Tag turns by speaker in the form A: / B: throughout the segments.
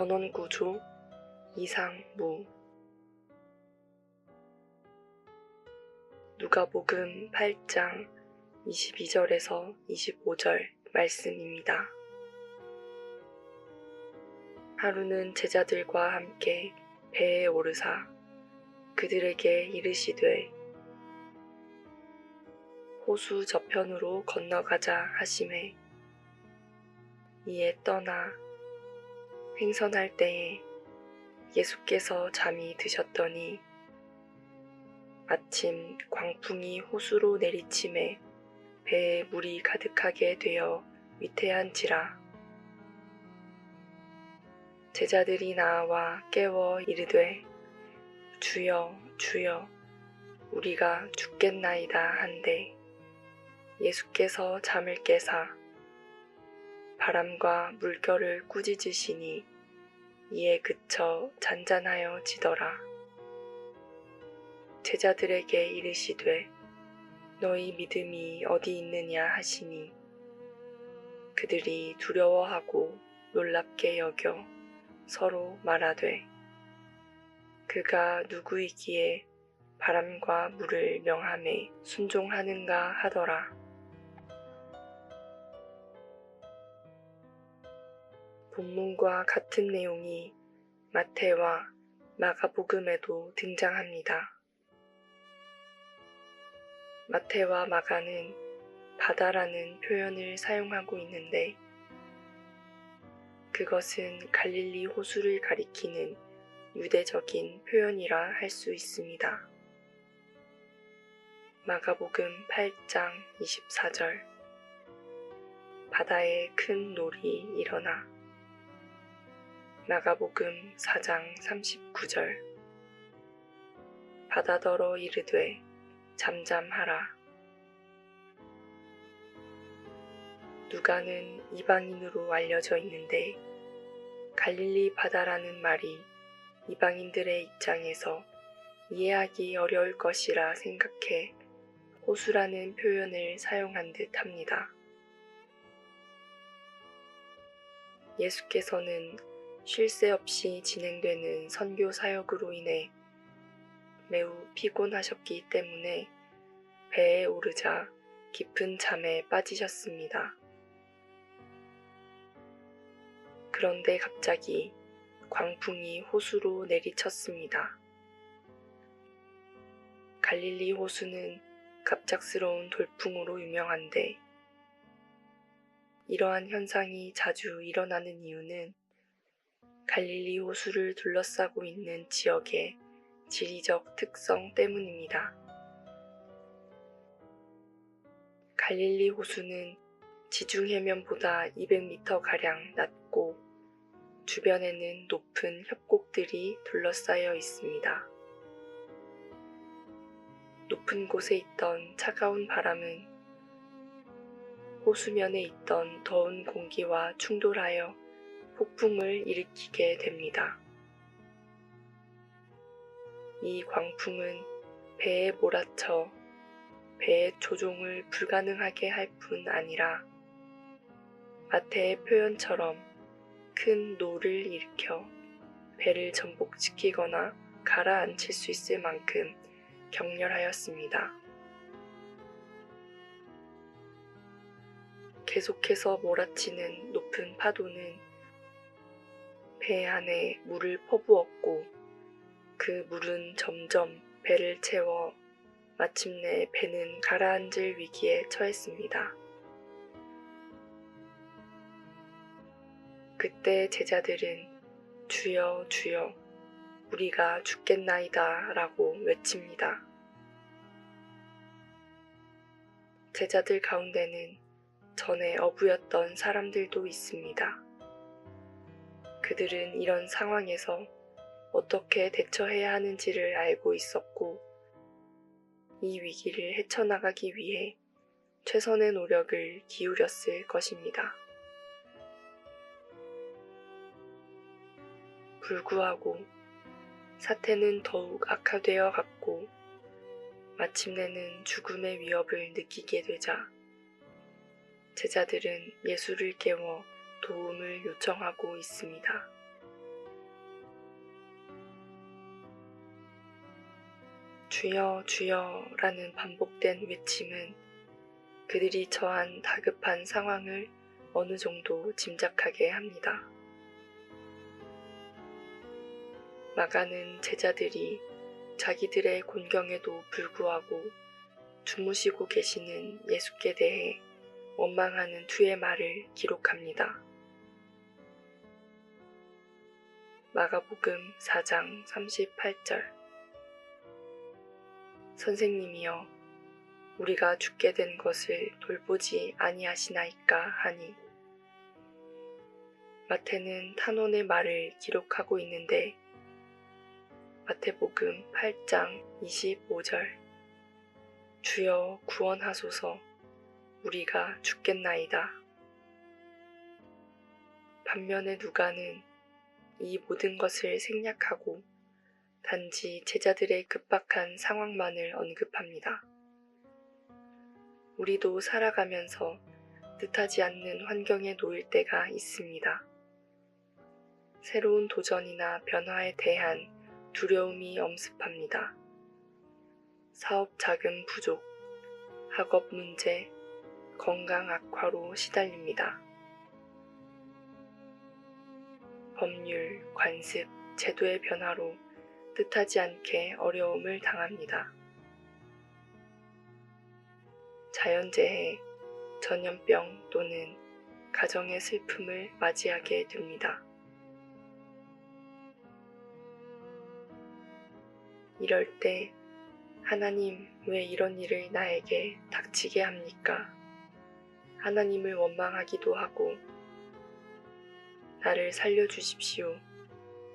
A: 전원구조, 이상무. 누가복음 8장 22절에서 25절 말씀입니다. 하루는 제자들과 함께 배에 오르사 그들에게 이르시되 호수 저편으로 건너가자 하시매 이에 떠나 행선할 때에 예수께서 잠이 드셨더니 마침 광풍이 호수로 내리침에 배에 물이 가득하게 되어 위태한지라. 제자들이 나와 깨워 이르되 주여 주여 우리가 죽겠나이다 한데 예수께서 잠을 깨사 바람과 물결을 꾸짖으시니 이에 그쳐 잔잔하여 지더라. 제자들에게 이르시되 너희 믿음이 어디 있느냐 하시니 그들이 두려워하고 놀랍게 여겨 서로 말하되 그가 누구이기에 바람과 물을 명하매 순종하는가 하더라. 본문과 같은 내용이 마태와 마가복음에도 등장합니다. 마태와 마가는 바다라는 표현을 사용하고 있는데 그것은 갈릴리 호수를 가리키는 유대적인 표현이라 할 수 있습니다. 마가복음 8장 24절 바다에 큰 놀이 일어나. 마가복음 4장 39절 바다더러 이르되 잠잠하라. 누가는 이방인으로 알려져 있는데 갈릴리 바다라는 말이 이방인들의 입장에서 이해하기 어려울 것이라 생각해 호수라는 표현을 사용한 듯 합니다. 예수께서는 쉴 새 없이 진행되는 선교 사역으로 인해 매우 피곤하셨기 때문에 배에 오르자 깊은 잠에 빠지셨습니다. 그런데 갑자기 광풍이 호수로 내리쳤습니다. 갈릴리 호수는 갑작스러운 돌풍으로 유명한데 이러한 현상이 자주 일어나는 이유는 갈릴리 호수를 둘러싸고 있는 지역의 지리적 특성 때문입니다. 갈릴리 호수는 지중 해면보다 200m가량 낮고 주변에는 높은 협곡들이 둘러싸여 있습니다. 높은 곳에 있던 차가운 바람은 호수면에 있던 더운 공기와 충돌하여 폭풍을 일으키게 됩니다. 이 광풍은 배에 몰아쳐 배의 조종을 불가능하게 할 뿐 아니라 마태의 표현처럼 큰 노를 일으켜 배를 전복시키거나 가라앉힐 수 있을 만큼 격렬하였습니다. 계속해서 몰아치는 높은 파도는 배 안에 물을 퍼부었고 그 물은 점점 배를 채워 마침내 배는 가라앉을 위기에 처했습니다. 그때 제자들은 주여 주여 우리가 죽겠나이다 라고 외칩니다. 제자들 가운데는 전에 어부였던 사람들도 있습니다. 그들은 이런 상황에서 어떻게 대처해야 하는지를 알고 있었고 이 위기를 헤쳐나가기 위해 최선의 노력을 기울였을 것입니다. 불구하고 사태는 더욱 악화되어 갔고 마침내는 죽음의 위협을 느끼게 되자 제자들은 예수를 깨워 도움을 요청하고 있습니다. 주여 주여 라는 반복된 외침은 그들이 처한 다급한 상황을 어느 정도 짐작하게 합니다. 마가는 제자들이 자기들의 곤경에도 불구하고 주무시고 계시는 예수께 대해 원망하는 두의 말을 기록합니다. 마가복음 4장 38절 선생님이여 우리가 죽게 된 것을 돌보지 아니하시나이까 하니 마태는 탄원의 말을 기록하고 있는데 마태복음 8장 25절 주여 구원하소서 우리가 죽겠나이다. 반면에 누가는 이 모든 것을 생략하고 단지 제자들의 급박한 상황만을 언급합니다. 우리도 살아가면서 뜻하지 않는 환경에 놓일 때가 있습니다. 새로운 도전이나 변화에 대한 두려움이 엄습합니다. 사업 자금 부족, 학업 문제, 건강 악화로 시달립니다. 법률, 관습, 제도의 변화로 뜻하지 않게 어려움을 당합니다. 자연재해, 전염병 또는 가정의 슬픔을 맞이하게 됩니다. 이럴 때 하나님 왜 이런 일을 나에게 닥치게 합니까? 하나님을 원망하기도 하고 나를 살려주십시오.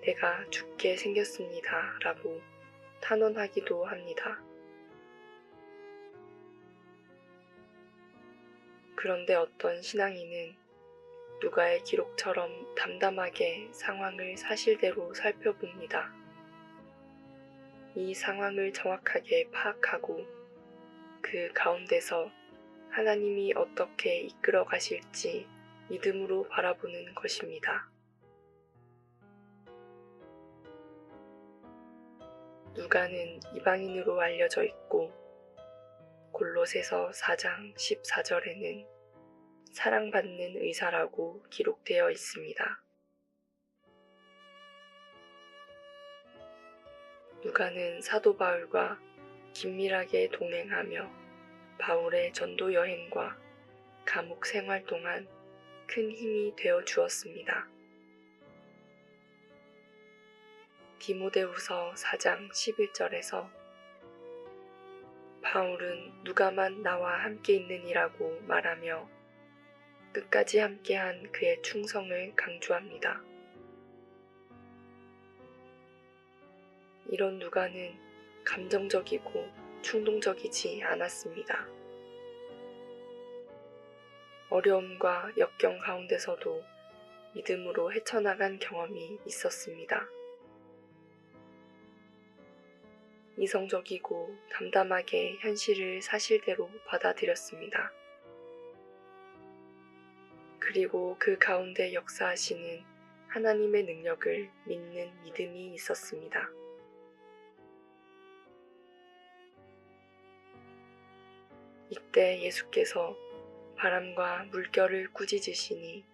A: 내가 죽게 생겼습니다. 라고 탄원하기도 합니다. 그런데 어떤 신앙인은 누가의 기록처럼 담담하게 상황을 사실대로 살펴봅니다. 이 상황을 정확하게 파악하고 그 가운데서 하나님이 어떻게 이끌어 가실지 믿음으로 바라보는 것입니다. 누가는 이방인으로 알려져 있고 골로새서 4장 14절에는 사랑받는 의사라고 기록되어 있습니다. 누가는 사도 바울과 긴밀하게 동행하며 바울의 전도 여행과 감옥 생활 동안 큰 힘이 되어 주었습니다. 디모데후서 4장 11절에서 바울은 누가만 나와 함께 있느니라고 말하며 끝까지 함께한 그의 충성을 강조합니다. 이런 누가는 감정적이고 충동적이지 않았습니다. 어려움과 역경 가운데서도 믿음으로 헤쳐나간 경험이 있었습니다. 이성적이고 담담하게 현실을 사실대로 받아들였습니다. 그리고 그 가운데 역사하시는 하나님의 능력을 믿는 믿음이 있었습니다. 이때 예수께서 바람과 물결을 꾸짖으시니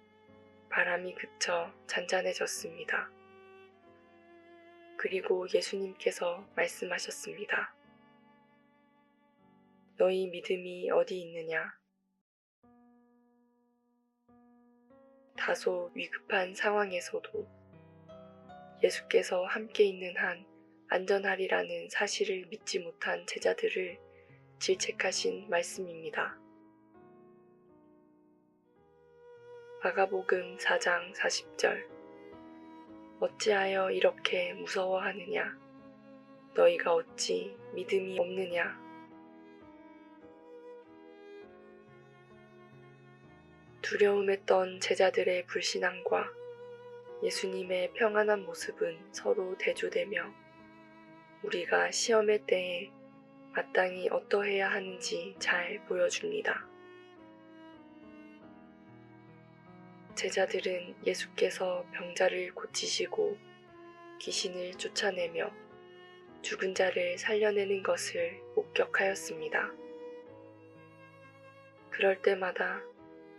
A: 바람이 그쳐 잔잔해졌습니다. 그리고 예수님께서 말씀하셨습니다. 너희 믿음이 어디 있느냐? 다소 위급한 상황에서도 예수께서 함께 있는 한 안전하리라는 사실을 믿지 못한 제자들을 질책하신 말씀입니다. 마가복음 4장 40절 어찌하여 이렇게 무서워하느냐? 너희가 어찌 믿음이 없느냐? 두려움에 떤 제자들의 불신앙과 예수님의 평안한 모습은 서로 대조되며 우리가 시험의 때에 마땅히 어떠해야 하는지 잘 보여줍니다. 제자들은 예수께서 병자를 고치시고 귀신을 쫓아내며 죽은 자를 살려내는 것을 목격하였습니다. 그럴 때마다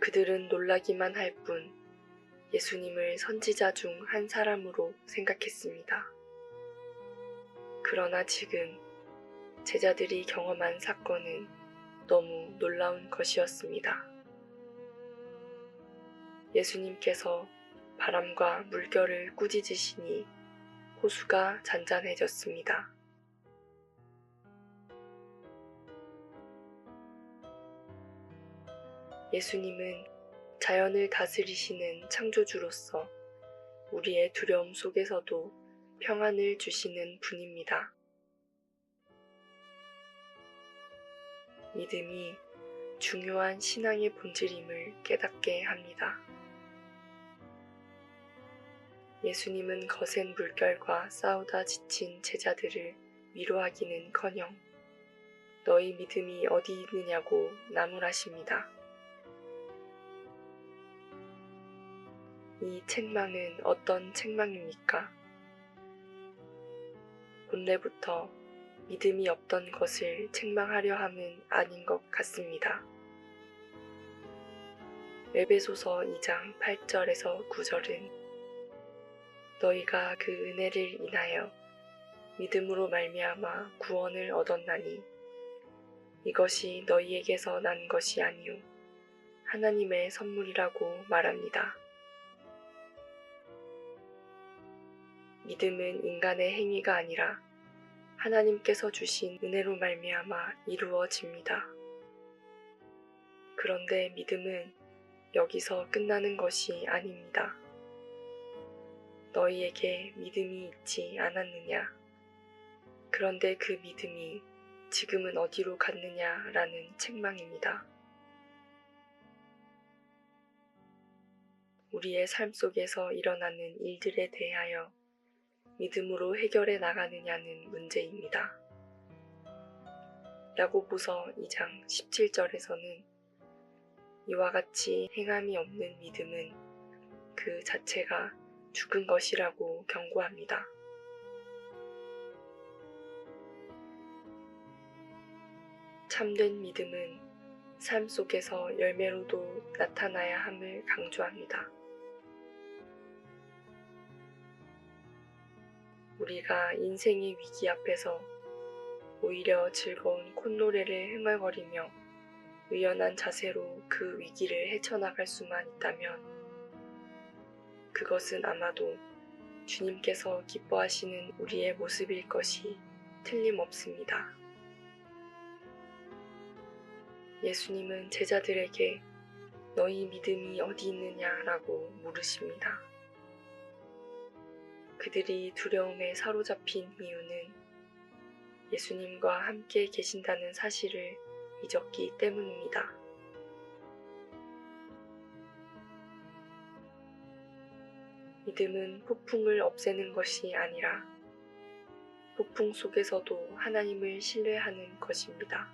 A: 그들은 놀라기만 할 뿐 예수님을 선지자 중 한 사람으로 생각했습니다. 그러나 지금 제자들이 경험한 사건은 너무 놀라운 것이었습니다. 예수님께서 바람과 물결을 꾸짖으시니 호수가 잔잔해졌습니다. 예수님은 자연을 다스리시는 창조주로서 우리의 두려움 속에서도 평안을 주시는 분입니다. 믿음이 중요한 신앙의 본질임을 깨닫게 합니다. 예수님은 거센 물결과 싸우다 지친 제자들을 위로하기는커녕 너희 믿음이 어디 있느냐고 나무라십니다. 이 책망은 어떤 책망입니까? 본래부터 믿음이 없던 것을 책망하려 함은 아닌 것 같습니다. 에베소서 2장 8절에서 9절은 너희가 그 은혜를 인하여 믿음으로 말미암아 구원을 얻었나니 이것이 너희에게서 난 것이 아니요 하나님의 선물이라고 말합니다. 믿음은 인간의 행위가 아니라 하나님께서 주신 은혜로 말미암아 이루어집니다. 그런데 믿음은 여기서 끝나는 것이 아닙니다. 너희에게 믿음이 있지 않았느냐? 그런데 그 믿음이 지금은 어디로 갔느냐라는 책망입니다. 우리의 삶 속에서 일어나는 일들에 대하여 믿음으로 해결해 나가느냐는 문제입니다. 야고보서 2장 17절에서는 이와 같이 행함이 없는 믿음은 그 자체가 죽은 것이라고 경고합니다. 참된 믿음은 삶 속에서 열매로도 나타나야 함을 강조합니다. 우리가 인생의 위기 앞에서 오히려 즐거운 콧노래를 흥얼거리며 의연한 자세로 그 위기를 헤쳐나갈 수만 있다면 그것은 아마도 주님께서 기뻐하시는 우리의 모습일 것이 틀림없습니다. 예수님은 제자들에게 너희 믿음이 어디 있느냐라고 물으십니다. 그들이 두려움에 사로잡힌 이유는 예수님과 함께 계신다는 사실을 잊었기 때문입니다. 믿음은 폭풍을 없애는 것이 아니라 폭풍 속에서도 하나님을 신뢰하는 것입니다.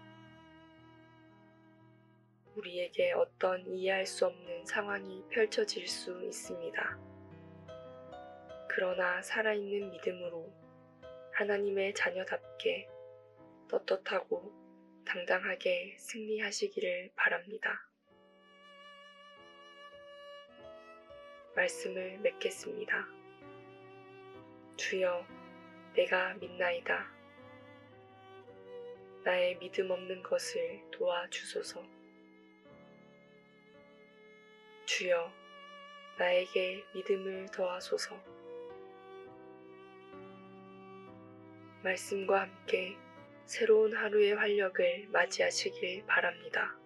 A: 우리에게 어떤 이해할 수 없는 상황이 펼쳐질 수 있습니다. 그러나 살아있는 믿음으로 하나님의 자녀답게 떳떳하고 당당하게 승리하시기를 바랍니다. 말씀을 맺겠습니다. 주여, 내가 믿나이다. 나의 믿음 없는 것을 도와주소서. 주여, 나에게 믿음을 더하소서. 말씀과 함께 새로운 하루의 활력을 맞이하시길 바랍니다.